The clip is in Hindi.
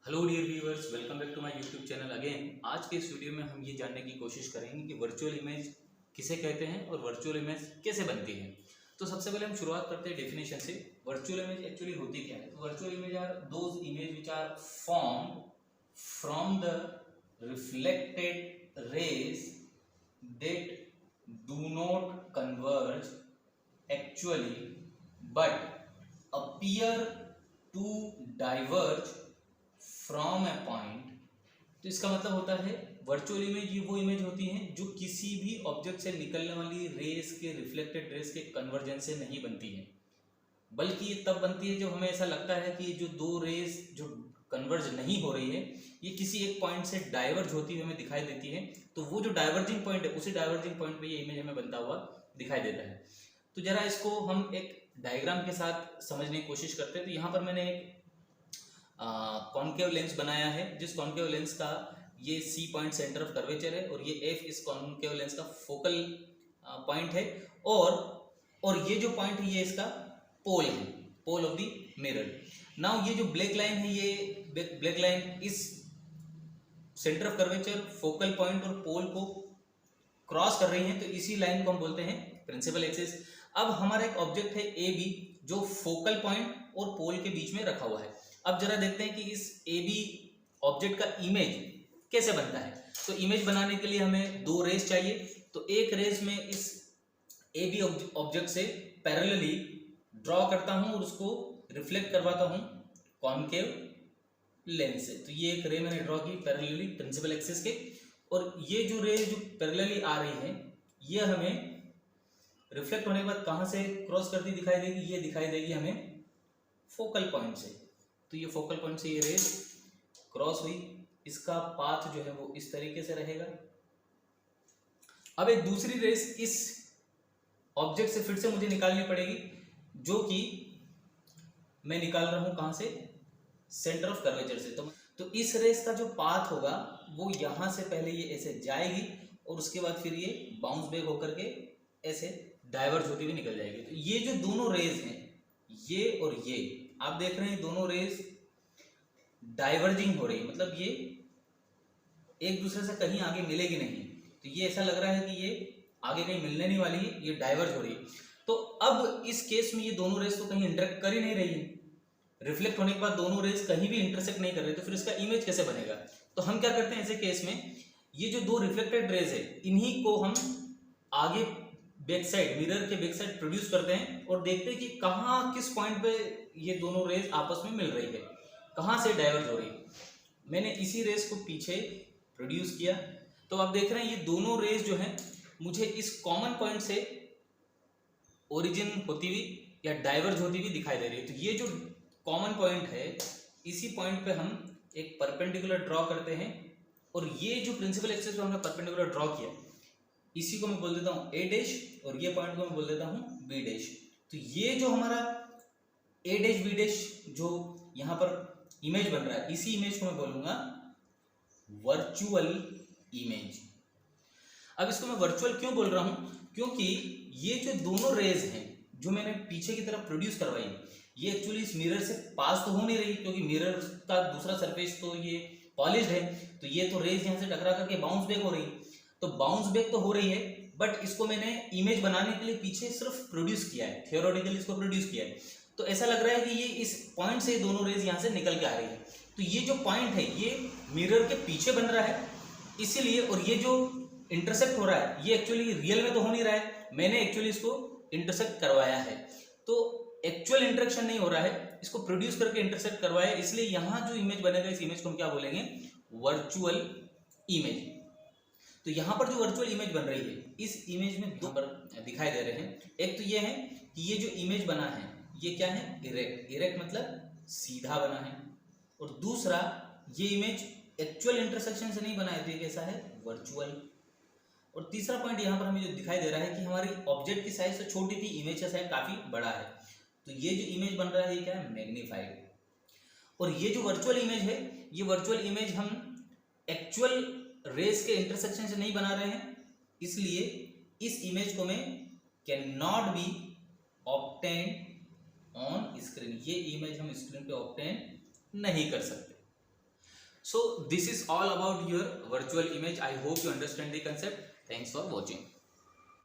Hello dear viewers, welcome back to my YouTube channel again. आज के इस वीडियो में हम ये जानने की कोशिश करेंगे कि वर्चुअल इमेज किसे कहते हैं और वर्चुअल इमेज कैसे बनती है। तो सबसे पहले हम शुरुआत करते हैं डेफिनेशन से। वर्चुअल इमेज एक्चुअली होती क्या है? तो virtual image are those image which are formed from the reflected rays that do not converge actually but appear to diverge from a point. तो इसका मतलब होता है वर्चुअल इमेज ये वो इमेज होती है जो किसी भी ऑब्जेक्ट से निकलने वाली रेस के रिफ्लेक्टेड रेस के कन्वर्जेंस से नहीं बनती है, बल्कि ये तब बनती है जब हमें ऐसा लगता है कि जो दो रेस जो कन्वर्ज नहीं हो रही है ये किसी एक पॉइंट से डाइवर्ज होती हुई हमें दिखाई देती है। तो वो जो डाइवर्जिंग पॉइंट है उसी डाइवर्जिंग पॉइंट पे ये इमेज हमें बनता हुआ दिखाई देता है। तो जरा इसको हम एक डायग्राम के साथ समझने की कोशिश करते हैं। तो यहाँ पर मैंने एक कॉन्केव लेंस बनाया है, जिस कॉन्केव लेंस का ये C point centre of curvature है और ये F इस कॉन्केव लेंस का फोकल पॉइंट है और ये जो पॉइंट है ये इसका पोल है, pole of the mirror. Now ये जो ब्लैक लाइन है ये ब्लैक लाइन इस centre of curvature, focal point और पोल को क्रॉस कर रही है, तो इसी लाइन को हम बोलते हैं प्रिंसिपल एक्सिस। अब हमारा एक ऑब्जेक्ट है AB जो फोकल पॉइंट और पोल के बीच में रखा हुआ है। अब जरा देखते हैं कि इस AB ऑब्जेक्ट का इमेज कैसे बनता है। तो इमेज बनाने के लिए हमें दो रेस चाहिए। तो एक रेस में इस AB ऑब्जेक्ट से पैरेलली ड्रॉ करता हूं और उसको रिफ्लेक्ट करवाता हूं कॉन्केव लेंस से। तो ये एक रे मैंने ड्रॉ की पैरेलली प्रिंसिपल एक्सिस के, और ये जो रे जो पैरेलली आ रही है ये हमें रिफ्लेक्ट होने के बाद कहाँ से क्रॉस करती दिखाई देगी? ये दिखाई देगी हमें फोकल पॉइंट से। तो ये फोकल पॉइंट से ये रेस क्रॉस हुई, इसका पाथ जो है वो इस तरीके से रहेगा। अब एक दूसरी रेस इस ऑब्जेक्ट से फिर से मुझे निकालनी पड़ेगी, जो कि मैं निकाल रहा हूं कहां से? सेंटर ऑफ कर्वेचर से। तो इस रेस का जो पाथ होगा वो यहां से पहले ये ऐसे जाएगी और उसके बाद फिर ये बाउंस बैक होकर के ऐसे डाइवर्ज होती हुई निकल जाएगी। तो ये जो दोनों रेस हैं ये और ये आप देख रहे हैं दोनों रेस डाइवर्जिंग हो रही है, मतलब ये एक दूसरे से कहीं आगे मिलेगी नहीं। तो ये ऐसा लग रहा है कि ये आगे कहीं मिलने नहीं वाली है, ये डाइवर्ज हो रही है। तो अब इस केस में ये दोनों रेस तो कहीं इंटरेक्ट कर ही नहीं रही है, रिफ्लेक्ट होने के बाद दोनों रेस कहीं भी इंटरसेक्ट नहीं कर रहे, तो फिर इसका इमेज कैसे बनेगा? तो हम क्या करते हैं ऐसे केस में, ये जो दो रिफ्लेक्टेड रेस है इन्हीं को हम आगे बैक साइड, मिरर के बैक साइड प्रोड्यूस करते हैं और देखते हैं कि कहाँ किस पॉइंट पे ये दोनों रेस आपस में मिल रही है, कहाँ से डाइवर्ज हो रही है। मैंने इसी रेस को पीछे प्रोड्यूस किया। तो आप देख रहे हैं ये दोनों रेस जो हैं मुझे इस कॉमन पॉइंट से ओरिजिन होती हुई या डाइवर्ज होती हुई दिखाई दे रही है। तो ये जो कॉमन पॉइंट है इसी पॉइंट पे हम एक परपेंडिकुलर ड्रॉ करते हैं, और ये जो प्रिंसिपल एक्सिस पे हमने परपेंडिकुलर ड्रॉ किया इसी को मैं बोल देता हूँ A डैश और ये पॉइंट को मैं बोल देता हूँ B डैश। तो ये जो हमारा A डैश B डैश जो यहाँ पर इमेज बन रहा है इसी इमेज को मैं बोलूँगा वर्चुअल इमेज। अब इसको मैं वर्चुअल क्यों बोल रहा हूँ? क्योंकि ये जो दोनों रेज हैं जो मैंने पीछे की तरफ प्रोड्यूस करवाई ये एक्चुअली इस मिरर से पास तो हो नहीं रही, क्योंकि मिरर का दूसरा सरफेस तो ये पॉलिश्ड है। तो ये तो रेज यहाँ से टकरा करके बाउंस बैक हो रही, तो बाउंस बैक तो हो रही है, बट इसको मैंने इमेज बनाने के लिए पीछे सिर्फ प्रोड्यूस किया है, थियोरेटिकली इसको प्रोड्यूस किया है। तो ऐसा लग रहा है कि ये इस पॉइंट से दोनों रेज यहाँ से निकल के आ रही है। तो ये जो पॉइंट है ये मिरर के पीछे बन रहा है इसीलिए, और ये जो इंटरसेक्ट हो रहा है ये एक्चुअली रियल में तो हो नहीं रहा है, मैंने एक्चुअली इसको इंटरसेक्ट करवाया है। तो एक्चुअल इंटरेक्शन नहीं हो रहा है, इसको प्रोड्यूस करके इंटरसेक्ट करवाया, इसलिए यहाँ जो इमेज बनेगा इस इमेज को हम क्या बोलेंगे? Virtual image. तो यहाँ पर जो वर्चुअल इमेज बन रही है इस इमेज में दो नंबर दिखाई दे रहे हैं। एक तो ये है कि ये जो इमेज बना है ये क्या है? इरेक्ट। इरेक्ट मतलब सीधा बना है। और दूसरा ये इमेज एक्चुअल इंटरसेक्शन से नहीं बना है, तो ये कैसा है? वर्चुअल। और तीसरा पॉइंट यहाँ पर हमें जो दिखाई दे रहा है कि हमारी ऑब्जेक्ट की साइज तो छोटी थी, इमेज का साइज काफी बड़ा है। तो ये जो इमेज बन रहा है ये क्या है? मैग्नीफाइड। और ये जो वर्चुअल इमेज है ये वर्चुअल इमेज हम एक्चुअल रेस के इंटरसेक्शन से नहीं बना रहे हैं, इसलिए इस इमेज को मैं can not be obtain on screen, ये इमेज हम स्क्रीन पे ऑब्टेन नहीं कर सकते। So this is all about your virtual image. I hope you understand the concept. Thanks for watching.